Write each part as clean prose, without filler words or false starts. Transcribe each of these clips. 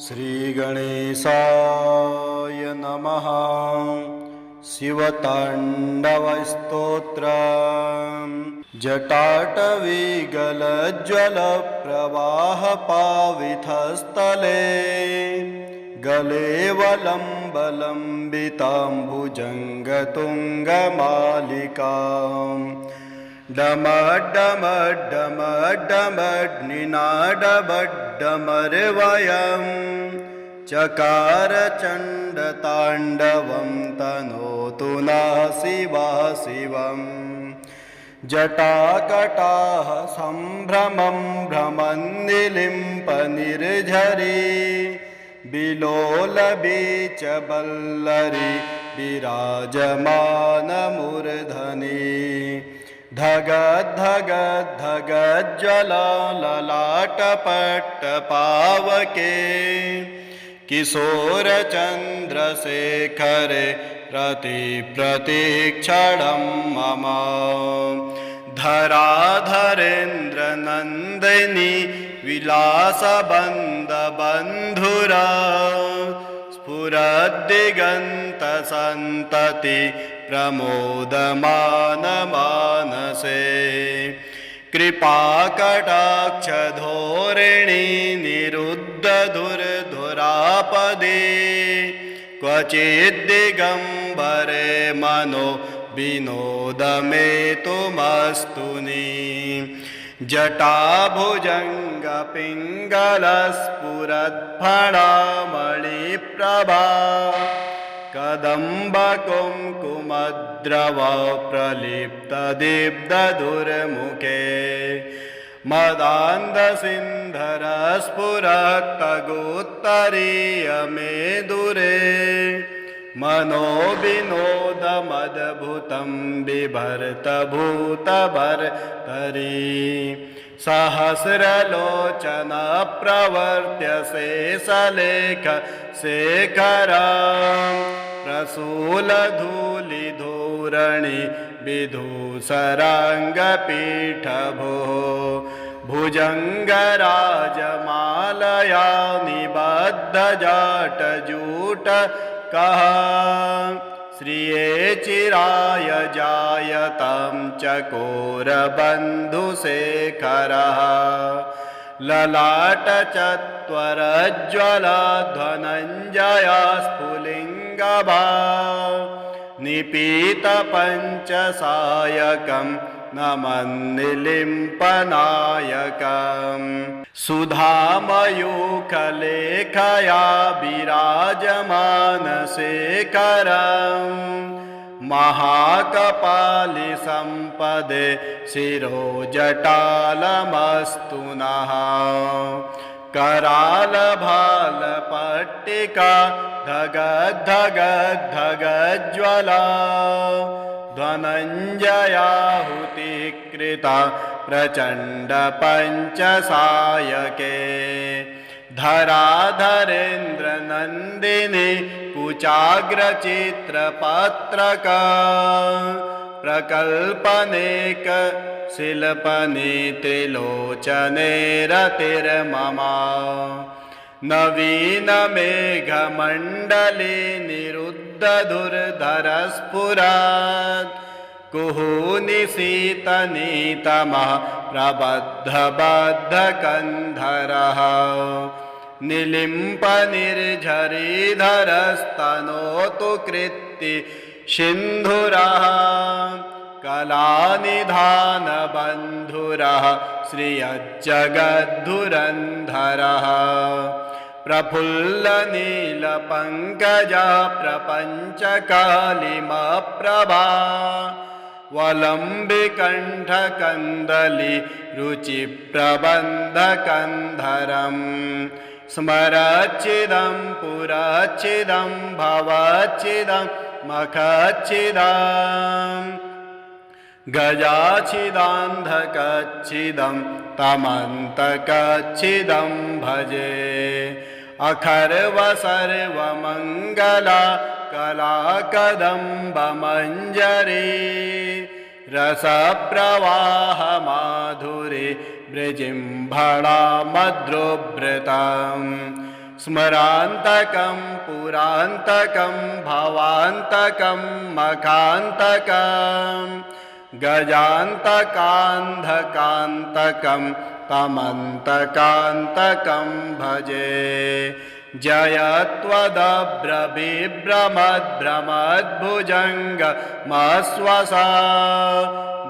श्रीगणेशाय नमः। शिवताण्डवस्तोत्रम्। जटाटवीगलज्ज्वलप्रवाहपावितस्थले गलेवलम्बलम्बिताम्बुजङ्गतुङ्गमालिकाम् डमड्डमड्डमड्डमड्डमड्डमर्वयम् चकारचण्डताण्डवं तनोतु नः शिवा शिवम्। जटाकटाः सम्भ्रमं भ्रमन्निलिम्पनिर्झरी बिलोलबीचवल्लरी विराजमानमूर्धनि। धगद्धगद्धगज्ज्वलललाटपट्टपावके किशोरचन्द्रशेखरे रतिप्रतीक्षणं मम। धराधरेन्द्रनन्दिनी विलासबन्धबन्धुरा स्फुरद्दिगन्तसन्तति प्रमोदमानमानसे। कृपाकटाक्षधोरिणी निरुद्धधुरधुरापदे क्वचिद्दिगम्बरे मनो विनोदमेतुमस्तुनि। जटाभुजङ्गपिङ्गलस्फुरत्फणामणिप्रभा कदम्बकुङ्कुमद्रव प्रलिप्तदीप्तदुर्मुखे। मदान्धसिन्धरस्फुरत्तगोत्तरीयमेदुरे मनोविनोदमद्भुतं बिभर्तभूतभर्तरि। सहस्रलोचनप्रवर्त्य शेषलेखशेखरं प्रसूलधूलिधूरणि विधूसराङ्गपीठभो। भुजङ्गराजमालया निबद्धजाटजूटकः श्रिये चिराय जायतं चकोरबन्धुशेखरः। ललाटचत्वरज्ज्वलध्वनञ्जया स्फुलिङ्गभा निपीतपञ्चसायकं नमन्निलिम्पनायकम्। सुधामयूखलेखया विराजमानशेखरम् महाकपालिसम्पदे शिरोजटालमस्तु नः। करालभालपट्टिका धगद्धगद्धगज्ज्वला धनञ्जयाहुतिकृता प्रचण्डपञ्चसायके। धराधरेन्द्रनन्दिनी कुचाग्रचित्रपत्रका प्रकल्पनेकशिल्पनी त्रिलोचने रतिर्मम। नवीनमेघमण्डले निरुद्धधुर्धरस्फुरत् कुहूनिशीतनीतमः प्रबद्धबद्धकन्धरः। निलिम्पनिर्झरीधरस्तनोतु कृत्ति सिन्धुरः कलानिधानबन्धुरः श्रियज्जगद्धुरन्धरः। प्रफुल्लनीलपङ्कजा प्रपञ्चकालिमप्रभा वलम्बिकण्ठकन्दली रुचिप्रबन्धकन्धरम्। स्मरच्चिदं पुरच्चिदं भवच्चिदं मखच्चिदं गजाच्छिदान्धकच्छिदं तमन्तकच्छिदं भजे। अखर्वसर्वमङ्गला कलाकदम्बमञ्जरी रसप्रवाहमाधुरी वृजिम्भणा मद्रोभृताम्। स्मरान्तकं पुरान्तकं भवान्तकं मखान्तकं गजान्तकान्धकान्तकं तमन्तकान्तकं भजे जयत्वदभ्रबिभ्रमद्भ्रमद्भुजङ्गमश्वसा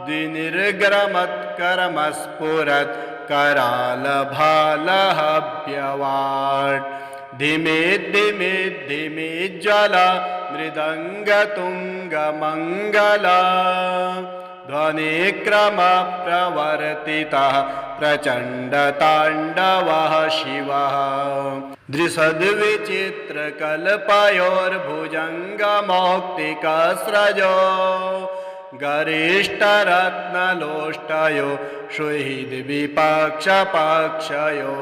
द्विनिर्ग्रमत्कर्मस्फुरत् करालभालहव्यवाट् धिमे धिमे धिमे ज्वल मृदङ्गतुङ्गमङ्गला ध्वनिक्रमप्रवर्तितः प्रचण्डताण्डवः शिवः दृशद्विचित्रकल्पयोर्भुजङ्गमौक्तिकस्रजो गरिष्ठरत्नलोष्टयो सुहृद्विपक्षपक्षयो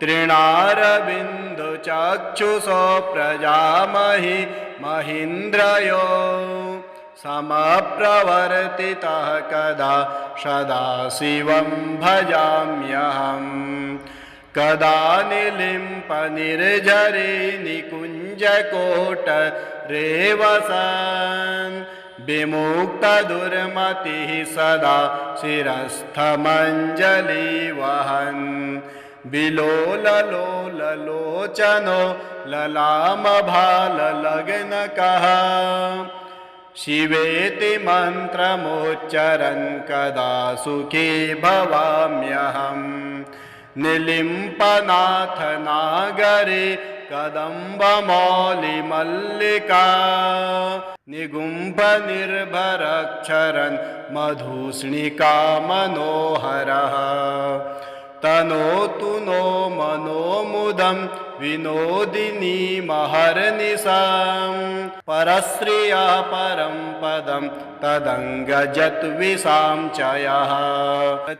तृणारविन्दुचक्षुषो प्रजामहि महीन्द्रयो समप्रवर्तितः कदा सदाशिवं भजाम्यहम् कदा निलिम्पनिर्झरे निकुञ्जकोटरेवसन् विमुक्तदुर्मतिः सदा शिरस्थमञ्जलिवहन् विलोललोललोचनो ललामभाललग्नकः शिवेति मन्त्रमुच्चरन् कदा सुखी भवाम्यहम् निलिम्पनाथनागरे कदम्बमौलिमल्लिका निगुम्भनिर्भरक्षरन् मधुस्निका मनोहरः तनोतु नो मनोमुदं विनोदिनी महर्निशां परश्रिया परं पदं तदङ्गजत्विषां च यः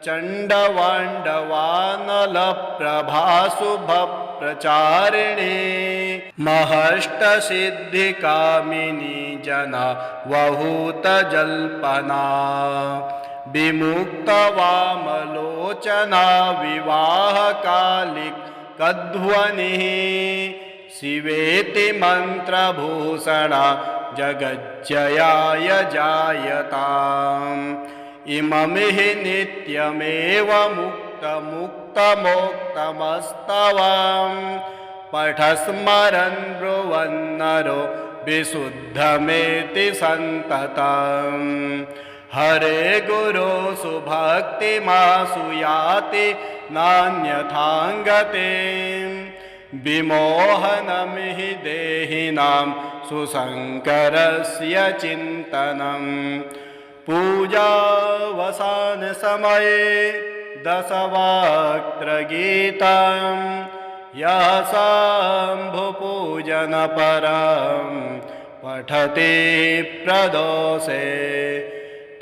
चण्डवाण्डवानलप्रभाशुभप्रचारिणी महष्टसिद्धिकामिनी जना वहूतजल्पना विमुक्तवामलोचना विवाहकालिकध्वनिः शिवेति मन्त्रभूषणा जगज्जयाय जायताम् इमं हि नित्यमेव मुक्तमुक्तमोक्तमस्तवं पठस्मरन् ब्रुवन्नरो विशुद्धमेति सन्ततम् हरे गुरो सुभक्तिमासु याति नान्यथाङ्गते विमोहनं हि देहिनां सुशङ्करस्य चिन्तनं पूजावसानसमये दशवक्त्रगीतं यः शम्भुपूजनपरं पठति प्रदोषे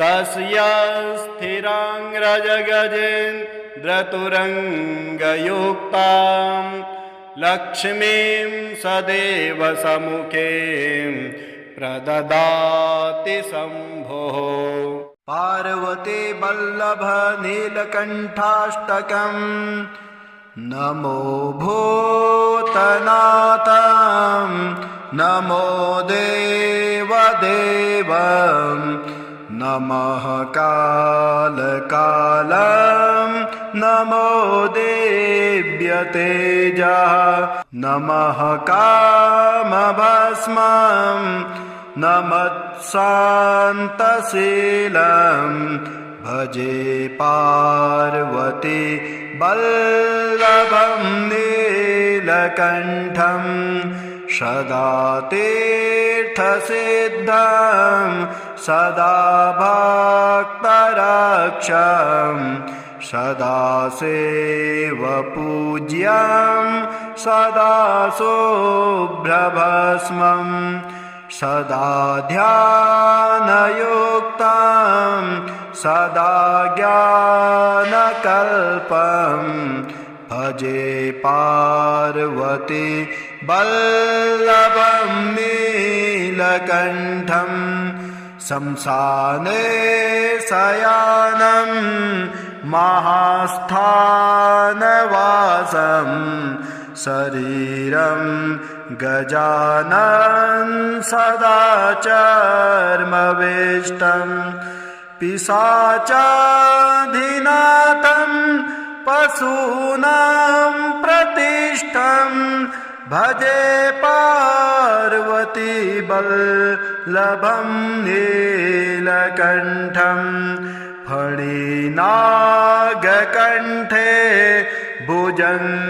तस्य स्थिराङ्ग्रजगजेन्द्रतुरङ्गयुक्तां लक्ष्मीं सदैव सम्मुखे प्रददाति शम्भुः पार्वती वल्लभ नीलकण्ठाष्टकम् नमो भूतनाथं नमो देवदेवं नमः कालकालं नमो देव्यतेजः नमः कामभस्मं नमत्शान्तशीलं भजे पार्वती वल्लभं नीलकण्ठं सदा तीर्थसिद्धं सदा भक्तरक्षं सदा सेवपूज्यं सदा शुभ्रभस्मं सदा ध्यानयुक्तं सदा ज्ञानकल्पं भजे पार्वती वल्लभं नीलकण्ठं शंसाने शयानं महास्थानवासं शरीरं गजानन सदाचर्मवेष्टं पिशाचाधिनाथं पशूनां प्रतिष्ठं भजे पार्वती वल्लभं नीलकण्ठं फणिनागकण्ठे भुजङ्गाद्यनेकं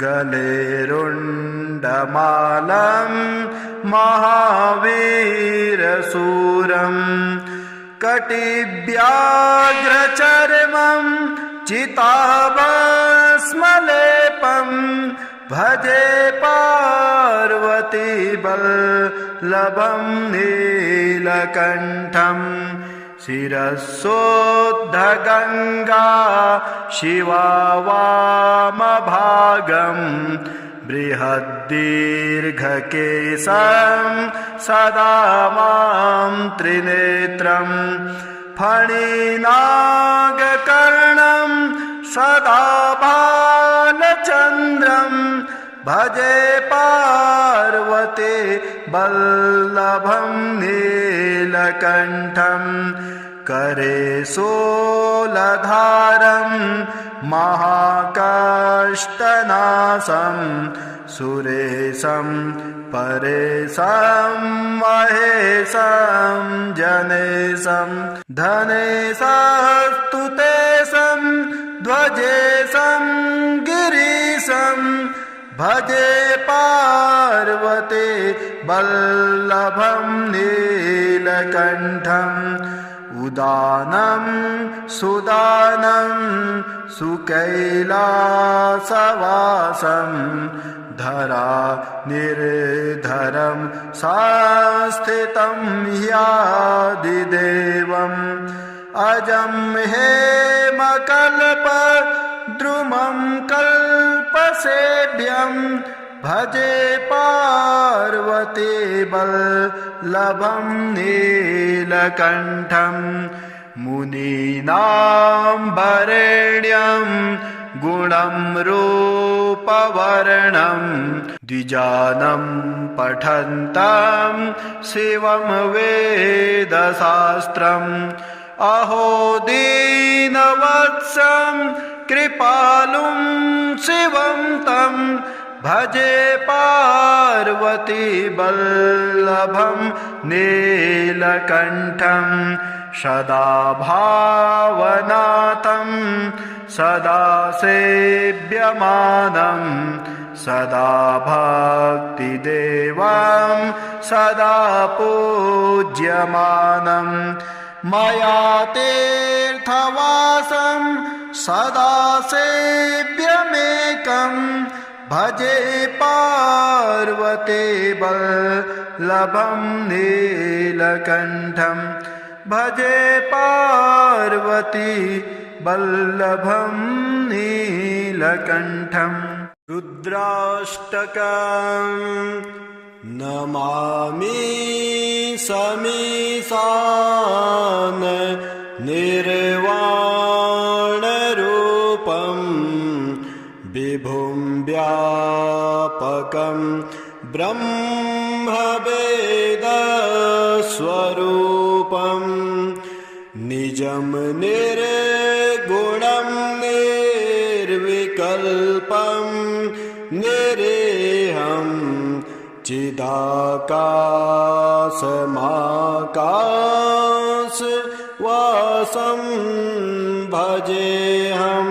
गले रुण्डमालं महावीरशूरं कटिव्याघ्रचर्मं चिताभस्मलेपं भजे पार्वती वल्लभं नीलकण्ठं शिरसोद्धगङ्गा शिवा वामभागं बृहद्दीर्घकेशं सदा मां त्रिनेत्रं फणिनागकर्णं सदा बालचन्द्रं भजे पार्वती वल्लभं नीलकण्ठं करे शूलधारं महाकाष्ठनाशं सुरेशं परेशं महेशं जनेशं धनेशस्तुतेशं ध्वजेशं गिरीशं भजे पार्वती वल्लभं नीलकण्ठं उदानं सुदानं सुकैलासवासं धरा निर्धरं संस्थितं ह्यादिदेवम् अजं हेमकल्पद्रुमं कल्पसेभ्यं भजे पार्वती वल्लभं नीलकण्ठं मुनीनां वरेण्यं गुणं रूपवर्णं द्विजानं पठन्तं शिवं वेदशास्त्रम् अहो दीनवत्सं कृपालुं शिवं तं भजे पार्वती वल्लभं नीलकण्ठं सदा भावनाथं सदा सेव्यमानं सदा भक्तिदेवं सदा पूज्यमानं मया तीर्थवासं सदा सेव्यमेकं भजे पार्वती वल्लभं नीलकण्ठं भजे पार्वती वल्लभं नीलकण्ठं रुद्राष्टकं नमामि समीशान निर्वाणरूपं विभुं व्यापकं ब्रह्मवेदस्वरूपं निजं निर्गुणं निर्विकल्पं निरेहं चिदाकाशमाकाशवासं भजेऽहं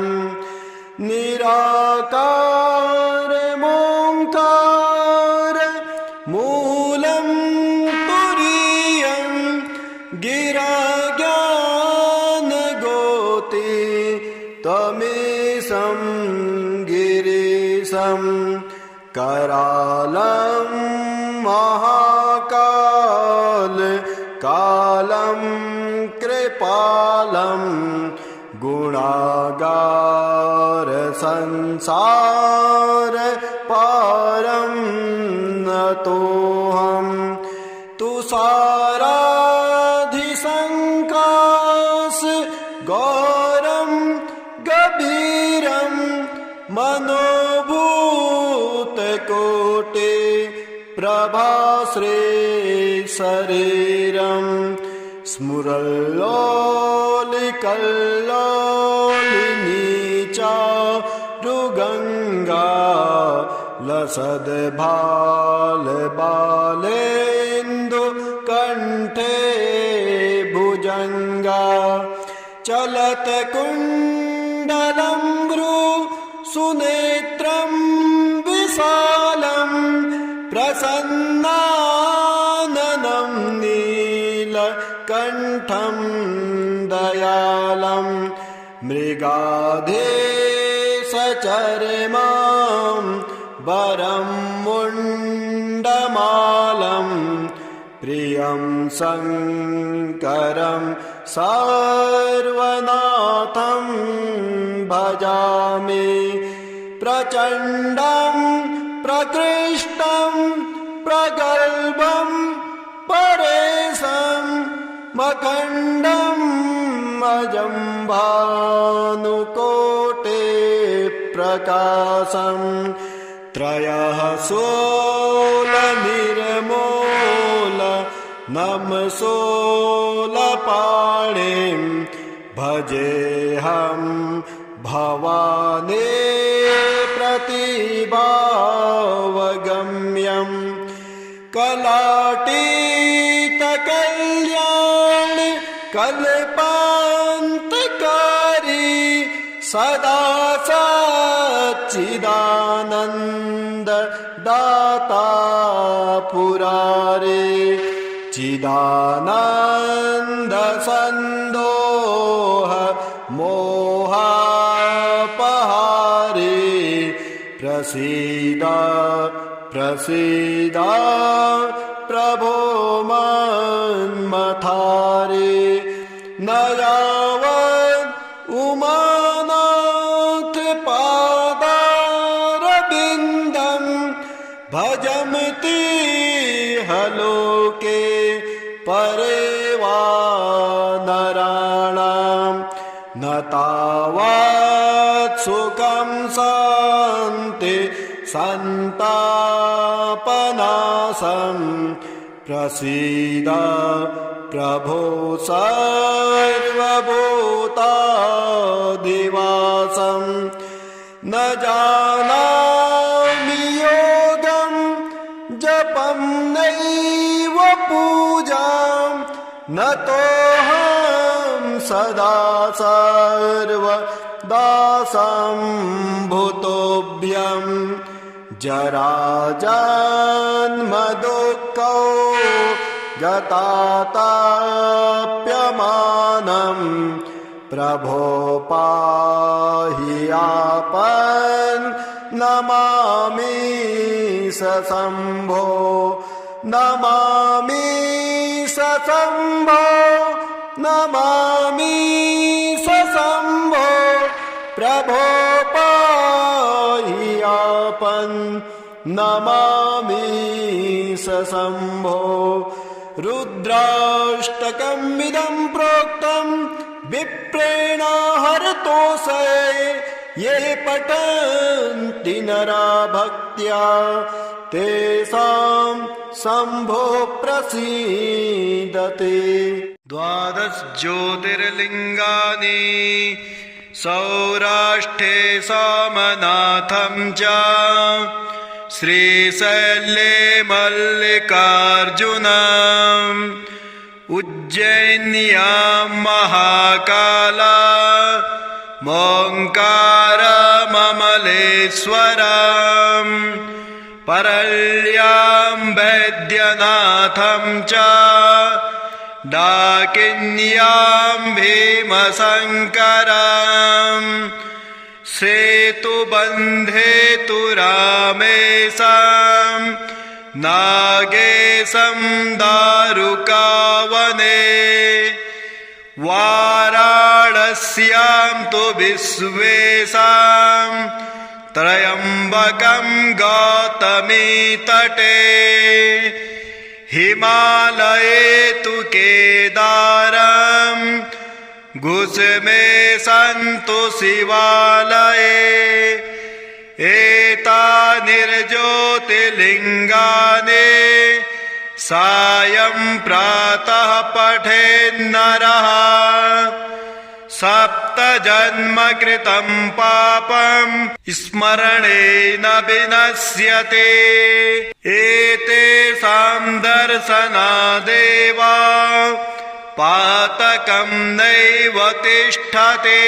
निराकारमोङ्कार मूलं तुरीयं गिराज्ञानगोति त्वमीशं गिरीशं करालं महाकाल कालं कृपालं गुणागार संसार पारं नतोऽहं तुषाराधिसङ्काश गौरं गभीरं मनोभूतकोटि प्रभाश्री शरीरं स्मुरल्लोलिकल्लोलिनी चारुगङ्गा लसद्भालबालेन्दु कण्ठे भुजङ्गा चलत्कुण्डलं सुनेत्रं विशालं प्रसन्नाननं नीलकण्ठं दयालं मृगाधेशचर्मां वरं मुण्डमालं प्रियं शङ्करं सर्वनाथं भजामि प्रचण्डं प्रकृष्टं प्रगल्भं परेशं मकण्डं अजं भानुकोटे प्रकाशं त्रयः सोलनिर्मूल नमसोलपाणिं भजेऽहं भवानी प्रतिभावगम्यं कलातीतकल्याण कल्पान्तकारी सदा सच्चिदानन्द दाता पुरारे चिदानन्द सन्दोह मोहापहारे प्रसीद प्रसीद प्रभो मन्मथारे न यावत् उमानाथ पादारविन्दं भजन्ति हलोके परे वा नराणां न तावत् सुखं शान्ति सन्तापनाशं प्रसीद प्रभो सर्वभूतादिवासं न जानामि योगं जपं नैव पूजां न तोऽहं सदा सर्वदासं भूतोऽभ्यं जराजन्म दुःखौ जताताप्यमानं प्रभो पाहि आपन् नमामि सशम्भो नमामि सशम्भो नमामि सशम्भो प्रभो पाहि आपन् नमामि सशम्भो रुद्राष्टकमिदं प्रोक्तं विप्रेण हरतोषे ये पठन्ति नरा भक्त्या तेषां शम्भो प्रसीदते। 12 ज्योतिर्लिङ्गानि सौराष्ट्रे सोमनाथं च श्रीशैले मल्लिकार्जुनम् उज्जैन्यां महाकाला मोङ्कारममलेश्वरम् परल्यां वैद्यनाथं च डाकिन्यां भीमशङ्करम् सेतुबन्धेतु रामेशं नागेशं दारुकावने वाराणस्यां तु विश्वेशं त्र्यम्बकं गौतमी तटे हिमालये तु केदारं गुसमे सन्तु शिवालये एतानिर्ज्योतिर्लिङ्गानि सायं प्रातः पठेन्नरः सप्तजन्मकृतं पापं स्मरणेन विनश्यते। एतेषां दर्शनादेव पातकं नैव तिष्ठते।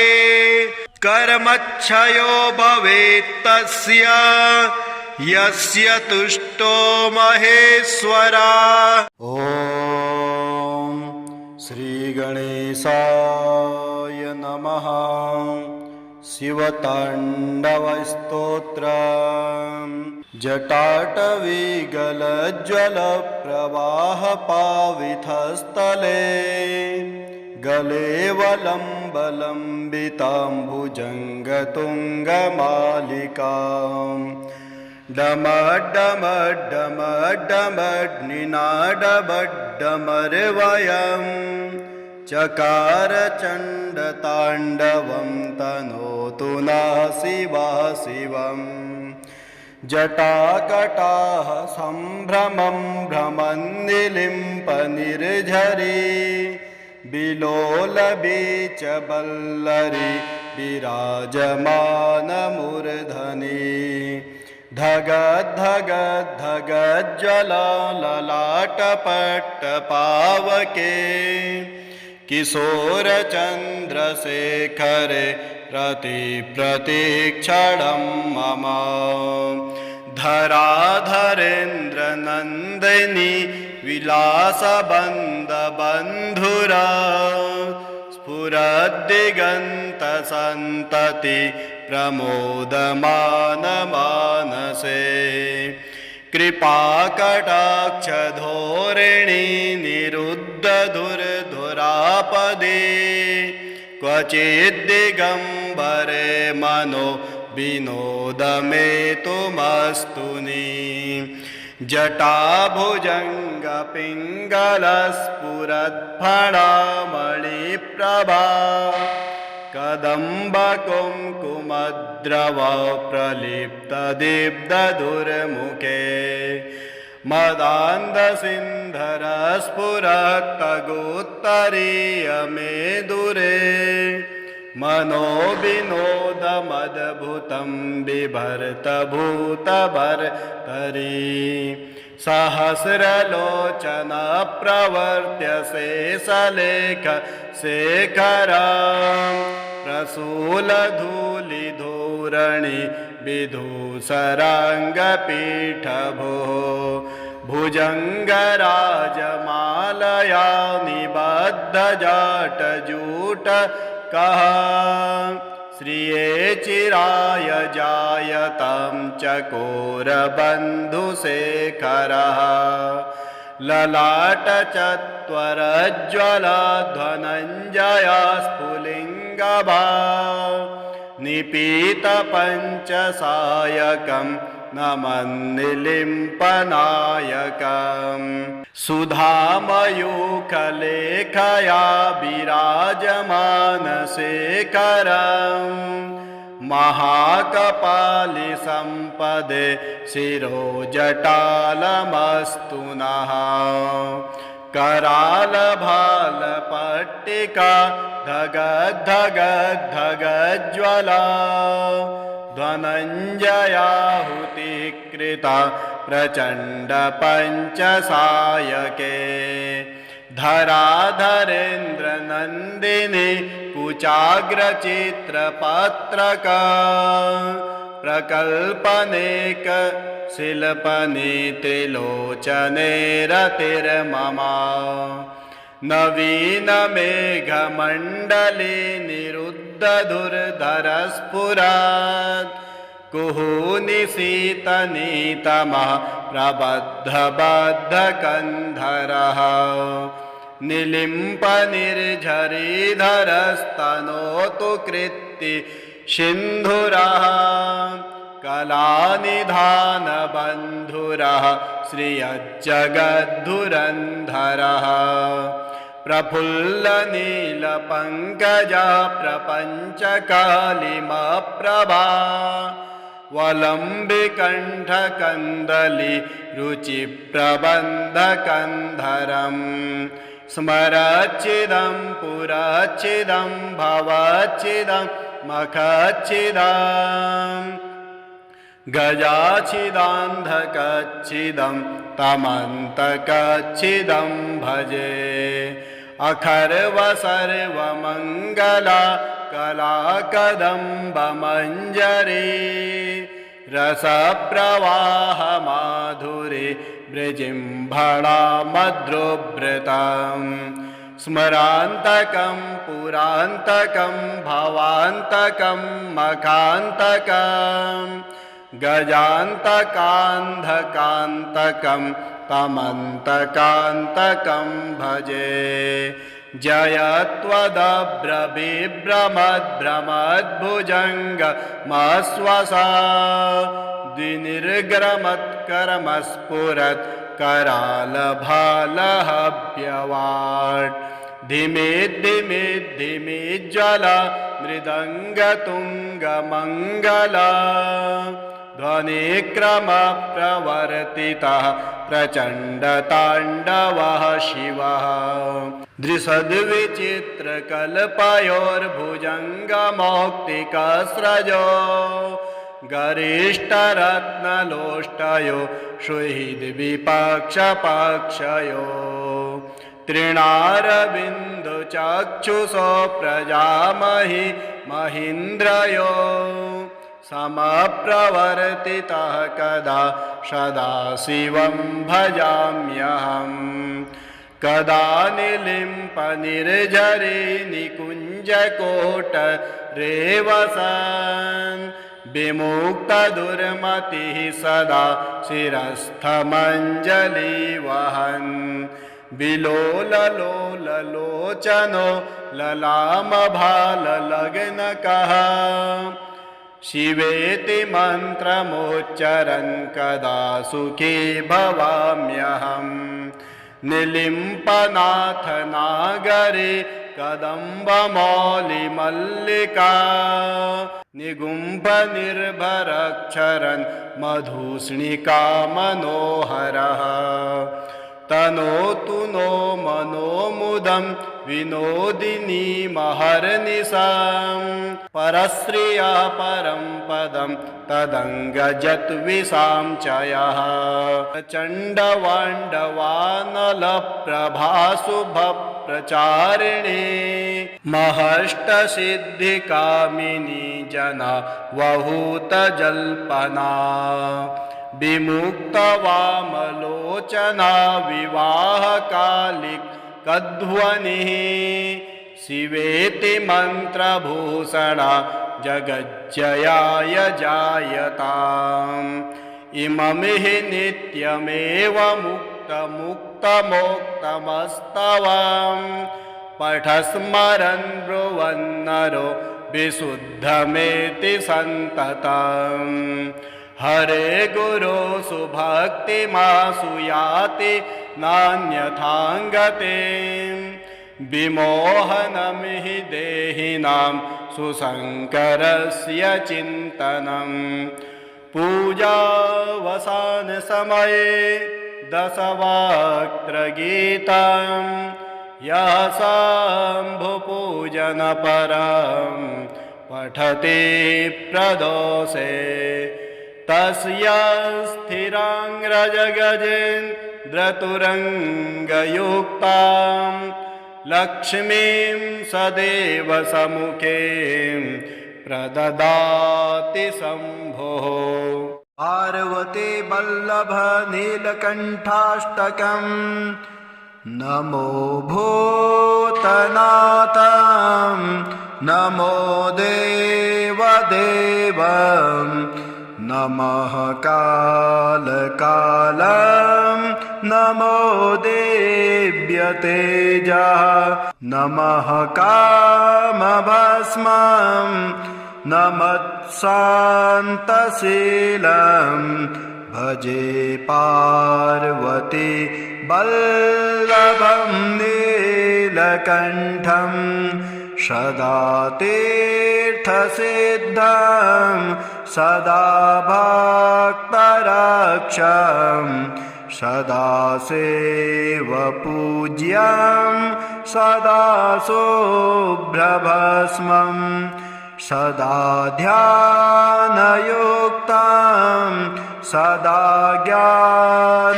कर्मक्षयो भवेत् तस्य यस्य तुष्टो महेश्वरः। ॐ श्रीगणेशाय नमः। शिवताण्डवस्तोत्रम्। जटाटवीगलज्ज्वलप्रवाहपावितस्थले गलेवलम्बलम्बिताम्बुजङ्गतुङ्गमालिकाम् डमड्डमड्डमड्डमड्डमर्वयम् चकार चण्डताण्डवं तनोतु नः शिवः शिवम्। जटाकटाः सम्भ्रमं भ्रमन्निलिम्पनिर्झरी बिलोलबीचवल्लरी विराजमानमूर्धनि। धगद्धगद्धगज्ज्वलललाटपट्टपावके किशोरचन्द्रशेखरे रतिप्रतीक्षणं मम। धराधरेन्द्रनन्दिनी विलासबन्धबन्धुरा स्फुरद्दिगन्तसन्तति प्रमोदमानमानसे। कृपाकटाक्षधोरिणी निरुद्धधुरधुरापदे क्वचिद्दिगम्बरे मनो विनोदमेतुमस्तुनि। जटाभुजङ्गपिङ्गलस्फुरद्फणामणिप्रभा कदम्बकुङ्कुमद्रव प्रलिप्तदीप्तदुर्मुखे। मदान्धसिन्धरस्फुरत्तगोत्तरीयमेदुरे मनोविनोदमद्भुतं बिभर्तभूतभर्तरि। सहस्रलोचन प्रवर्त्य शेषलेख शेखरं प्रसूलधूलिधूरणि विधूसराङ्गपीठभो। भुजङ्गराजमालया निबद्धजाटजूटकः श्रिये चिराय जायतं चकोरबन्धुशेखरः। ललाटचत्वरज्ज्वलध्वनञ्जया स्फुलिङ्गभा निपीतपञ्चसायकं नमन्निलिम्पनायकम्। सुधामयूखलेखया विराजमानशेखरम् महाकपालिसम्पदे शिरोजटालमस्तु नः। करालभालपट्टिका धगद्धगद्धगज्ज्वला ध्वनञ्जयाहुतिकृता प्रचण्डपञ्चसायके। धराधरेन्द्रनन्दिनी कुचाग्रचित्रपत्रका प्रकल्पनेक शिल्पनि त्रिलोचने रतिर्ममा। नवीनमेघमण्डले निरुद्धधुर्धरस्फुरत् कुहूनिशीतनीतमः प्रबद्धबद्धकन्धरः। निलिम्पनिर्झरीधरस्तनोतु कृत्ति सिन्धुरः कलानिधानबन्धुरः श्रियज्जगद्धुरन्धरः। प्रफुल्लनीलपङ्कजा प्रपञ्चकालिमप्रभा वलम्बिकण्ठकन्दली रुचिप्रबन्धकन्धरम् स्मरच्चिदं पुरच्चिदं भवच्चिदं मखच्चिदम् गजाच्छिदान्धकच्छिदं तमन्तकच्छिदं भजे अखर्व सर्वमङ्गला कलाकदम्बमञ्जरी रसप्रवाहमाधुरी वृजिम्भणा मद्रोभृतम् स्मरान्तकं पुरान्तकं भवान्तकं मखान्तकम् गजान्तकान्धकान्तकं तमन्तकान्तकं भजे जयत्वदभ्रबिभ्रमद्भ्रमद्भुजङ्गमश्वसा द्विनिर्ग्रमत्करमस्फुरत् करालभालहव्यवाट् धिमिद्धिमिद्धिमिज्ज्वला मृदङ्गतुङ्गमङ्गला ध्वनिक्रमप्रवर्तितः प्रचण्डताण्डवः शिवः दृशद्विचित्रकल्पयोर्भुजङ्गमौक्तिकस्रजो गरिष्ठरत्नलोष्टयो सुहृद्विपक्षपक्षयो तृणारविन्दुचक्षुषो प्रजामहि महीन्द्रयो समप्रवर्तितः कदा सदाशिवं भजाम्यहम् कदा निलिम्पनिर्झरे निकुञ्जकोटरेवसन् विमुक्तदुर्मतिः सदा शिरस्थमञ्जलिवहन् विलोललोललोचनो ललामभाललग्नकः शिवेति मन्त्रमुच्चरन् कदा सुखी भवाम्यहम् निलिम्पनाथनागरे कदम्बमौलिमल्लिका निगुम्भनिर्भरक्षरन् मधुस्निका मनोहरः तनोतु नो मनोमुदं विनोदिनी महर्निशां परश्रिया परं पदं तदङ्गजत्विषां च यः चण्डवाण्डवानलप्रभाशुभप्रचारिणी महष्टसिद्धिकामिनी जना वहूतजल्पना विमुक्तवामलोचना विवाहकालिकध्वनिः शिवेति मन्त्रभूषणा जगज्जयाय जायताम् इमं हि नित्यमेव मुक्तमुक्तमोक्तमस्तवाम् पठस्मरन् ब्रुवन्नरो विशुद्धमेति सन्ततम् हरे गुरो सुभक्तिमासु याति नान्यथाङ्गते विमोहनं हि देहिनां सुशङ्करस्य चिन्तनं पूजावसानसमये दशवक्त्रगीतं यः शम्भुपूजनपरं पठति प्रदोषे तस्य स्थिराङ्ग्रजगजेन्द्रतुरङ्गयुक्तां लक्ष्मीं सदैव सम्मुखे प्रददाति शम्भुः पार्वती वल्लभ नीलकण्ठाष्टकम् नमो भूतनाथं नमो देवदेवं नमः कालकालं नमो देव्यतेजः नमः कामभस्मं नमः शान्तशीलं भजे पार्वती वल्लभं नीलकण्ठं सदा तीर्थयात्रिकं तीर्थसिद्धं सदा भक्तरक्षं सदा सेवपूज्यं सदा शुभ्रभस्मं सदा ध्यानयुक्तं सदा ज्ञानकल्पं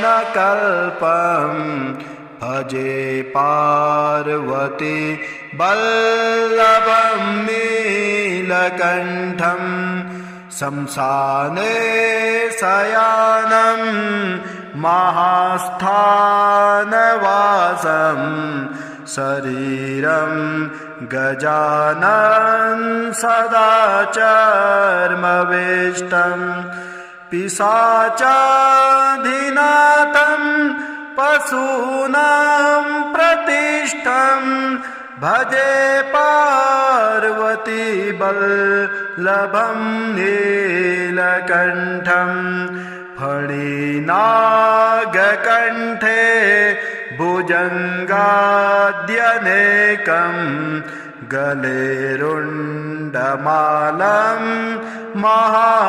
भजे पार्वती वल्लभं नीलकण्ठं शंसाने शयानं महास्थानवासं शरीरं गजानन सदा चर्मवेष्टं पिशाचाधिनाथं पशूनां प्रतिष्ठं भजे पार्वती वल्लभं नीलकण्ठं फणिनागकण्ठे भुजङ्गाद्यनेकं गले रुण्डमालं महावीरशूरं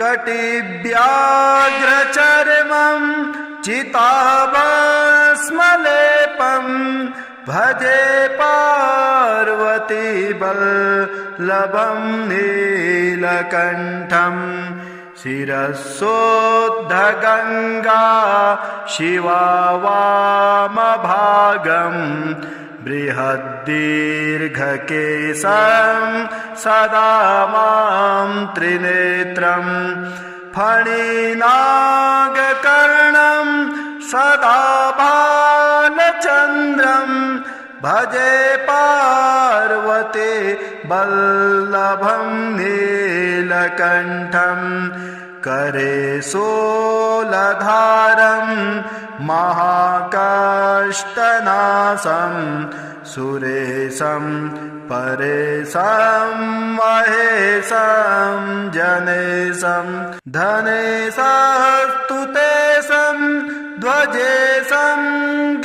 कटिव्याघ्रचर्मं चिताभस्मलेपं भजे पार्वती वल्लभं नीलकण्ठं शिरस्सोद्धगङ्गा शिवा वामभागं बृहद्दीर्घकेशं सदा मां त्रिनेत्रं फणिनागकर्णं सदा बालचन्द्रं भजे पार्वती वल्लभं नीलकण्ठं करे शूलधारं महाकाष्ठनाशं सुरेशं परेशं महेशं जनेशं धनेशस्तुतेशं ध्वजेशं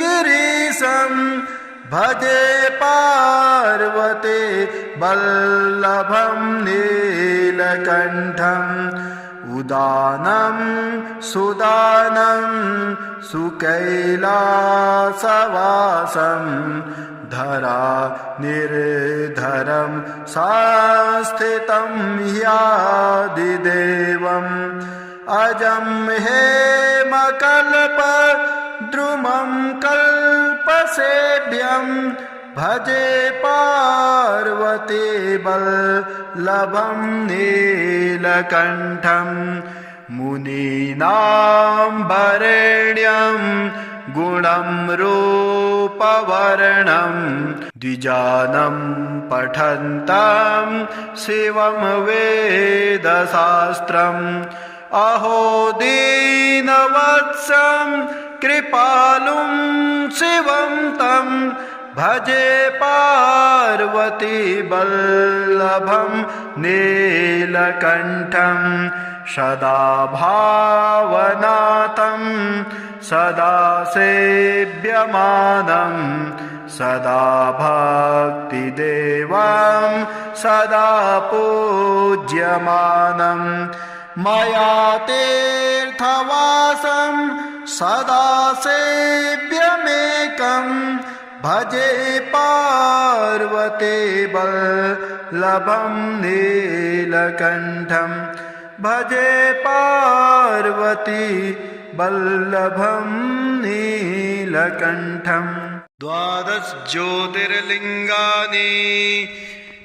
गिरीशं भजे पार्वती वल्लभं नीलकण्ठं उदानं सुदानं सुकैलासवासं धरा निर्धरं संस्थितं ह्यादिदेवम् अजं हेमकल्पद्रुमं कल्पसेव्यं भजे पार्वती वल्लभं नीलकण्ठं मुनीनां वरेण्यं गुणं रूपवर्णं द्विजानं पठन्तं शिवं वेदशास्त्रम् अहो दीनवत्सं कृपालुं शिवं तं भजे पार्वती वल्लभं नीलकण्ठं सदा भावनाथं सदा सेव्यमानं सदा भक्तिदेवं सदा पूज्यमानं मया तीर्थवासं सदा सेव्यमेकं भजे पार्वती वल्लभं नीलकण्ठं भजे पार्वती वल्लभं नीलकण्ठम् 12 ज्योतिर्लिङ्गानि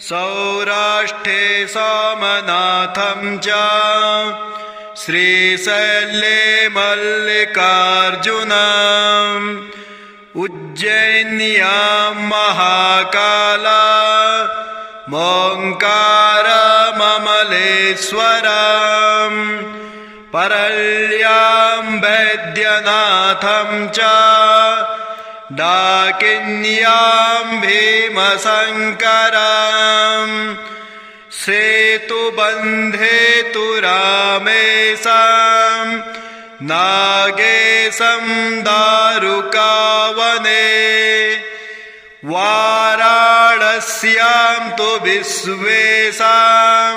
सौराष्ट्रे सोमनाथं च श्रीशैले मल्लिकार्जुनम् उज्जैन्यां महाकाला मोङ्कारममलेश्वरम् परल्यां वैद्यनाथं च डाकिन्यां भीमशङ्करम् सेतुबन्धे तु रामेशं नागेशं दारुकावने वाराणस्यां पश्यान्तु विश्वेशां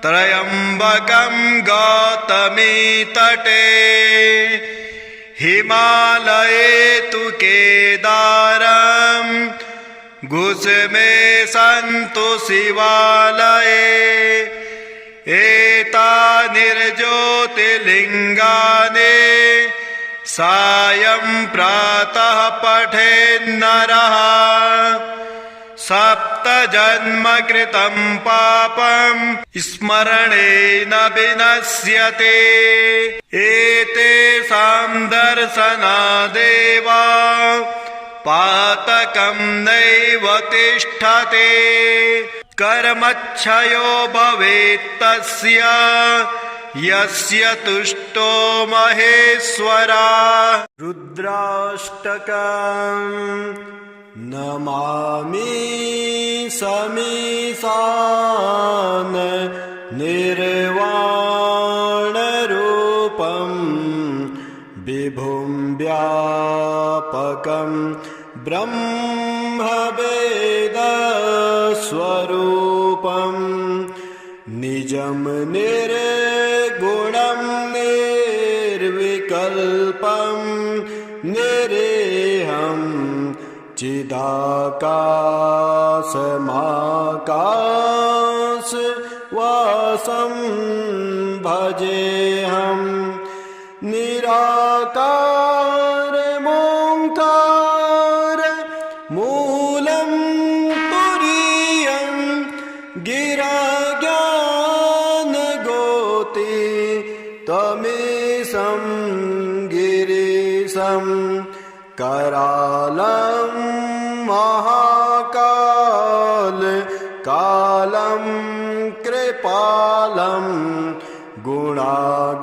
त्रयम्बकं गौतमी तटे हिमालये तु केदारं गुसुमे सन्तु शिवालये एतानि ज्योतिर्लिङ्गानि सायं प्रातः पठेन्नरः सप्तजन्म कृतं पापं स्मरणेन विनश्यते एतेषां दर्शनादेव पातकं नैव तिष्ठते कर्मक्षयो भवेत्तस्य यस्य तुष्टो महेश्वरः। रुद्राष्टकम् नमामि समीशान निर्वाणरूपं विभुं व्यापकं ब्रह्मवेदस्वरूपं निजं निर्गुणं निर्विकल्पं निरेहं चिदाकाशमाकाशवासं भजेऽहं निराकारमोङ्कार मूलं तुरीयं गिराज्ञानगोति त्वमीशं गिरीशं करालं महाकाल कालं कृपालं गुणागार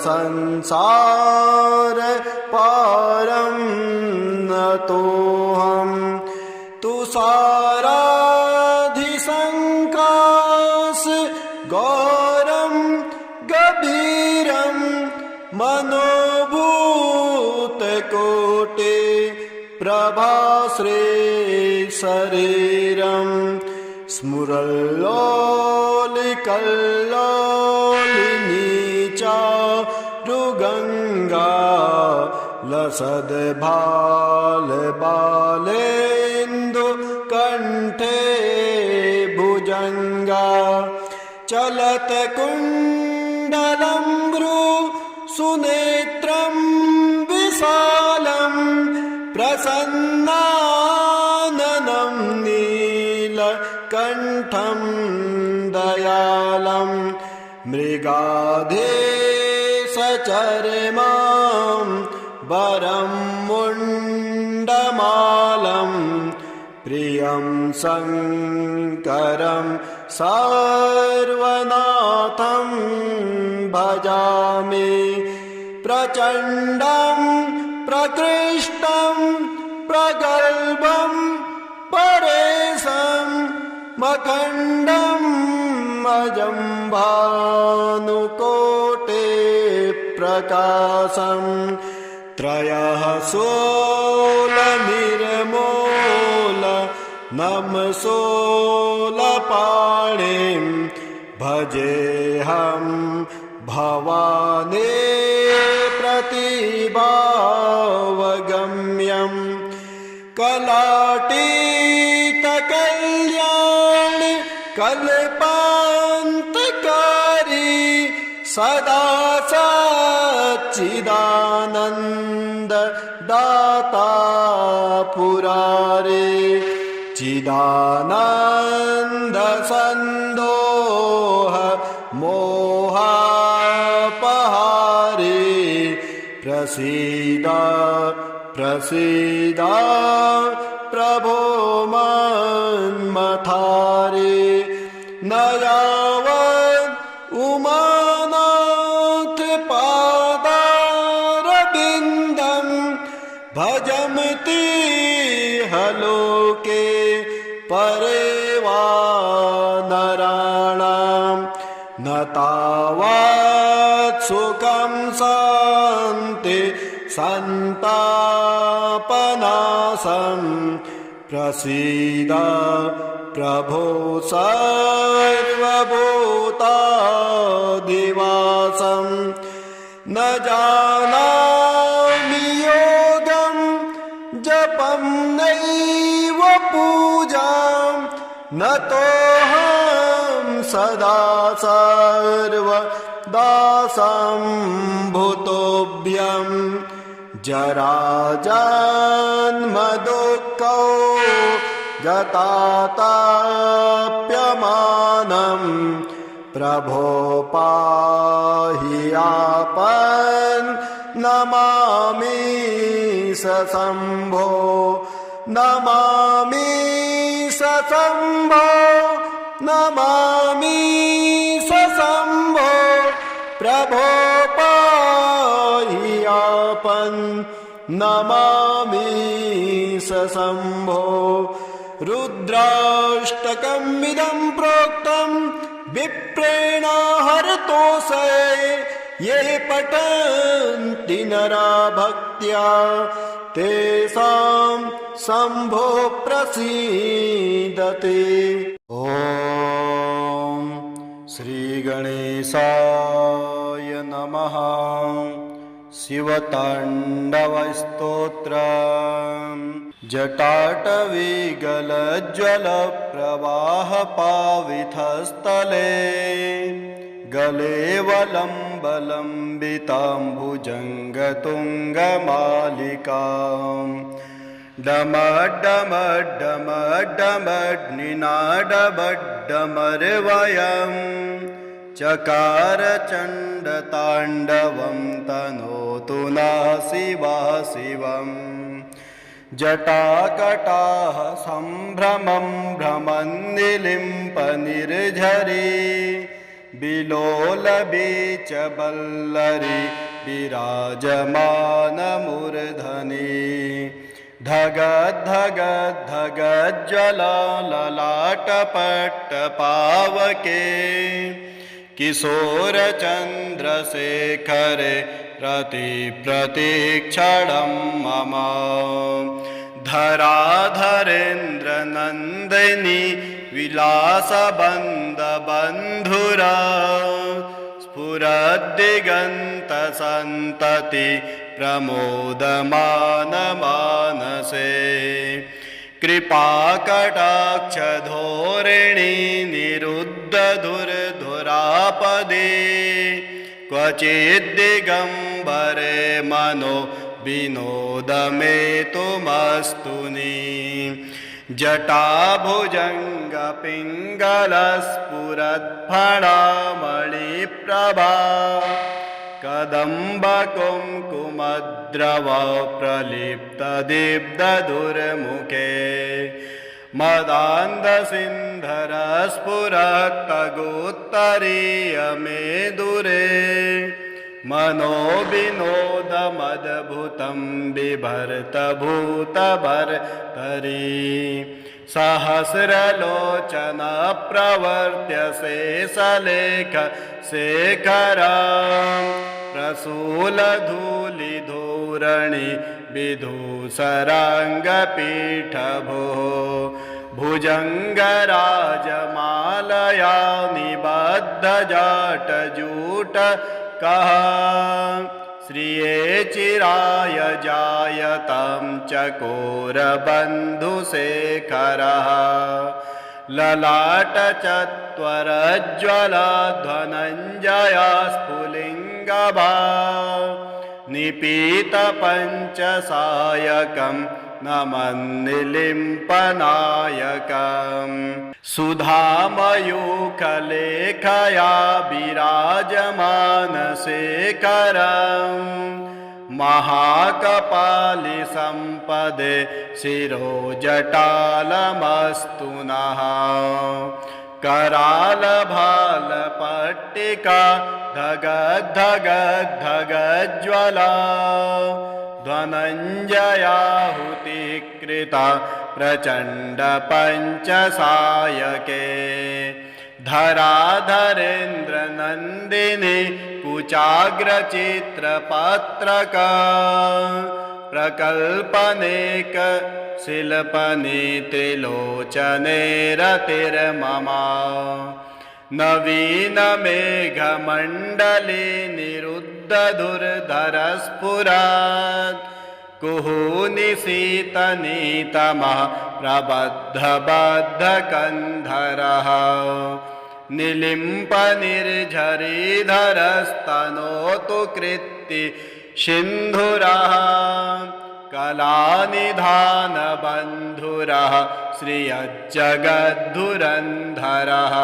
संसार पारं नतोऽहं तुषाराधिसङ्काश गौरं गभीरं मनोभूतकोटि प्रभाश्री शरीरं स्फुरल्लोलिकल्लोलिनी चारुगङ्गा लसद्भालबालेन्दुकण्ठे भुजङ्गा चलत्कुण्डलं भ्रूसुनेत्रं विशालं प्रसन्नाननं नीलकण्ठं दयालं मृगाधेशचर्मां वरं मुण्डमालं प्रियं शङ्करं सर्वनाथं भजामि प्रचण्डं प्रकृष्टं प्रगल्भं परेशं मखण्डं अजं भानुकोटे प्रकाशं त्रयः सोलनिर्मूल नमसोलपाणिं भजेऽहं भवानी प्रतिभावगम्यं कलातीतकल्याण कल्पान्तकारी सदा सच्चिदानन्द दाता पुरारे चिदानन्द सन्दोह मोहापहारे प्रसीद प्रसीद प्रभो मन्मथारे न यावत् उमानाथ पादारविन्दं भजन्ति हलोके परे वा नराणां न तावत् सुखं सन्ति सन्तापनाशं प्रसीद प्रभो सर्वभूताधिवासं न जानामि योगं जपं नैव पूजां न तोऽहं सदा सर्वदासं भूतोऽभ्यं जराजन्म दुःखौ जताताप्यमानं प्रभो पाहि आपन् नमामि सशम्भो नमामि सशम्भो नमामि सशम्भो प्रभो पाहि आपन् नमामि सशम्भो रुद्राष्टकमिदं प्रोक्तं विप्रेण हरतोषे ये पठन्ति नरा भक्त्या तेषां शम्भो प्रसीदते। ॐ श्रीगणेशाय नमः। शिवताण्डवस्तोत्रम् जटाटवीगलज्ज्वलप्रवाहपावितस्थले गलेवलम्बलम्बिताम्बुजङ्गतुङ्गमालिकाम् डमड्डमड्डमड्डमड्डमर्वयम् चकारचण्डताण्डवं तनोतु नः शिवा शिवम् जटाकटाः सम्भ्रमं भ्रमन्निलिम्पनिर्झरी बिलोलबीचवल्लरी विराजमानमूर्धनि धगद्धगद्धगज्ज्वलललाटपट्टपावके किशोरचन्द्रशेखरे रतिप्रतीक्षणं मम धराधरेन्द्रनन्दिनी विलासबन्धबन्धुरा स्फुरद्दिगन्तसन्तति प्रमोदमानमानसे कृपाकटाक्षधोरिणी निरुद्धधुरधुरापदे क्वचिद्दिगम्बरे मनो विनोदमेतुमस्तुनि जटाभुजङ्गपिङ्गलस्फुरत्फणामणिप्रभा कदम्बकुङ्कुमद्रव प्रलिप्तदीप्तदुर्मुखे मदान्धसिन्धरस्फुरत्तगोत्तरीयमेदुरे मनोविनोदमद्भुतं बिभर्तभूतभर्तरि सहस्रलोचनप्रवर्त्य शेषलेख शेखरं प्रसूलधूलिधूरणि विधूसराङ्गपीठभो भुजङ्गराजमालया निबद्धजाटजूटकः श्रिये चिराय जायतं चकोरबन्धुशेखरः ललाटचत्वरज्ज्वलध्वनञ्जया स्फुलिङ्गभा निपीतपञ्चसायकं नमन्निलिम्पनायकम् सुधामयूखलेखया विराजमानशेखरम् महाकपालिसम्पदे शिरोजटालमस्तु नः करालभालपट्टिका धगद्धगद्धगज्ज्वला धनञ्जयाहुतिकृता प्रचण्डपञ्चसायके धराधरेन्द्रनन्दिनी कुचाग्रचित्रपत्रका प्रकल्पनेक शिल्पने त्रिलोचने रतिर्ममा नवीन मेघमण्डले निरुद्धधुर्धरस्फुरात् कुहूनिशीतनीतमः प्रबद्धबद्धकन्धरः निलिम्पनिर्झरीधरस्तनोतु कृत्ति सिन्धुरः कलानिधानबन्धुरः श्रियज्जगद्धुरन्धरः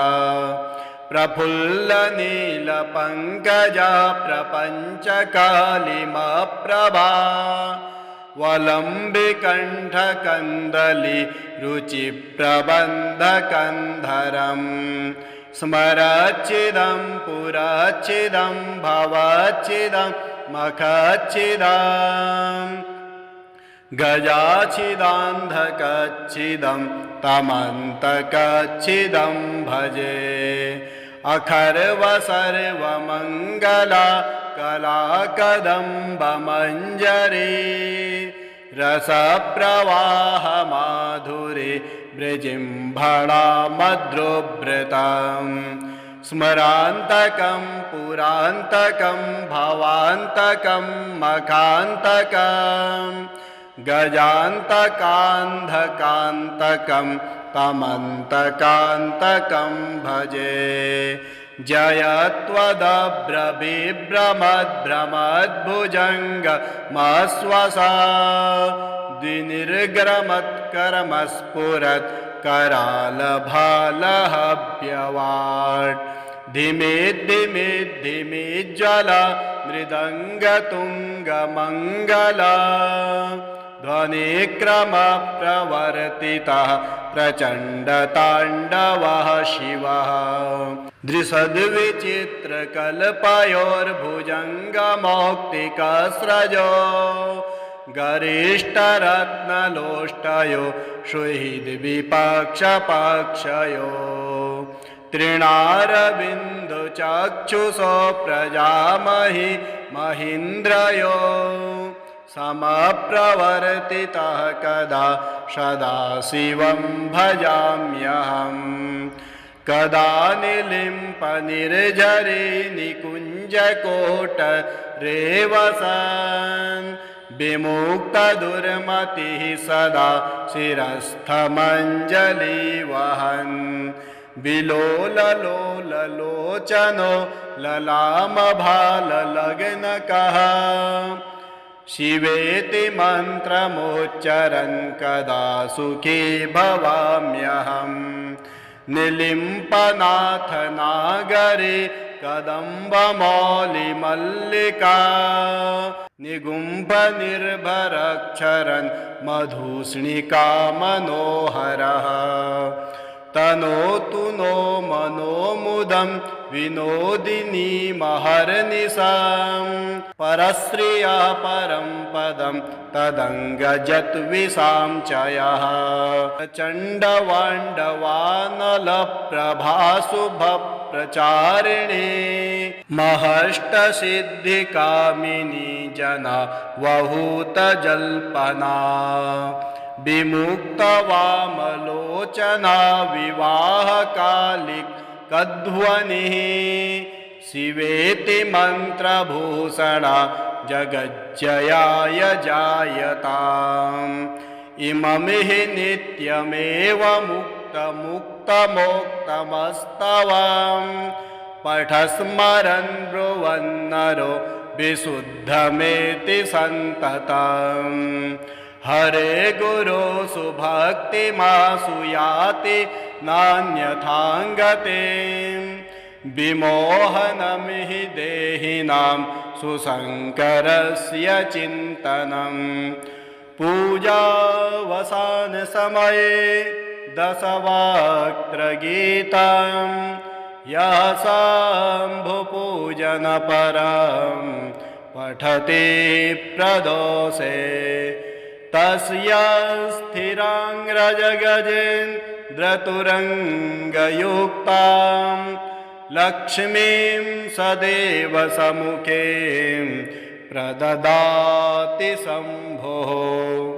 प्रफुल्लनीलपङ्कजा प्रपञ्चकालिमप्रभा वलम्बिकण्ठकन्दली रुचिप्रबन्धकन्धरम् स्मरच्चिदं पुरच्चिदं भवच्चिदं मखच्चिदम् गजाच्छिदान्धकच्छिदं तमन्तकच्छिदं भजे अखर्वसर्वमङ्गला कलाकदम्बमञ्जरी रसप्रवाहमाधुरी वृजिम्भणा मद्रोभृतम् स्मरान्तकं पुरान्तकं भवान्तकं मखान्तकं गजान्तकान्धकान्तकं तमन्तकान्तकं भजे जयत्वदभ्रबिभ्रमद्भ्रमद्भुजङ्गमश्वसा द्विनिर्गरमत्करमस्फुरत् करालभालहव्यवाट् धिमे धिमे धिमे ज्वला मृदङ्गतुङ्गमङ्गला ध्वनिक्रमप्रवर्तितः प्रचण्डताण्डवः शिवः दृशद्विचित्रकल्पयोर्भुजङ्गमौक्तिकस्रजो गरिष्ठरत्नलोष्टयो सुहृद्विपक्षपक्षयो तृणारविन्दुचक्षुषो प्रजामहि महीन्द्रयो समप्रवर्तितः कदा सदाशिवं भजाम्यहम् कदा निलिम्पनिर्झरी निकुञ्जकोटरेवसन् विमुक्तदुर्मतिः सदा शिरस्थमञ्जलिवहन् विलोललोललोचनो ललामभाललग्नकः शिवेति मन्त्रमुच्चरन् कदा सुखी भवाम्यहम् निलिम्पनाथनागरे कदम्बमौलिमल्लिका निगुम्भनिर्भरक्षरन् मधुस्निका मनोहरः तनोतु नो मनोमुदं विनोदिनी महर्निशां परश्रिया परं पदं तदङ्गजत्विषां च यः चण्डवाण्डवानलप्रभासुभप्रचारिणी महष्टसिद्धिकामिनी जना वहूतजल्पना विमुक्तवामलोचना विवाहकालिकध्वनिः शिवेति मन्त्रभूषणा जगज्जयाय जायताम् इममिह नित्यमेव मुक्तमुक्तमोक्तमस्तवाम् पठस्मरन् ब्रुवन्नरो विशुद्धमेति सन्ततम् हरे गुरो सुभक्तिमासु याति नान्यथाङ्गते विमोहनमिह देहिनां सुशङ्करस्य चिन्तनम् पूजावसानसमये दशवक्त्रगीतं यः शम्भुपूजनपरं पठति प्रदोषे तस्य स्थिराङ्ग्रजगजेन्द्रतुरङ्गयुक्तां लक्ष्मीं सदैव सम्मुखे प्रददाति शम्भुः।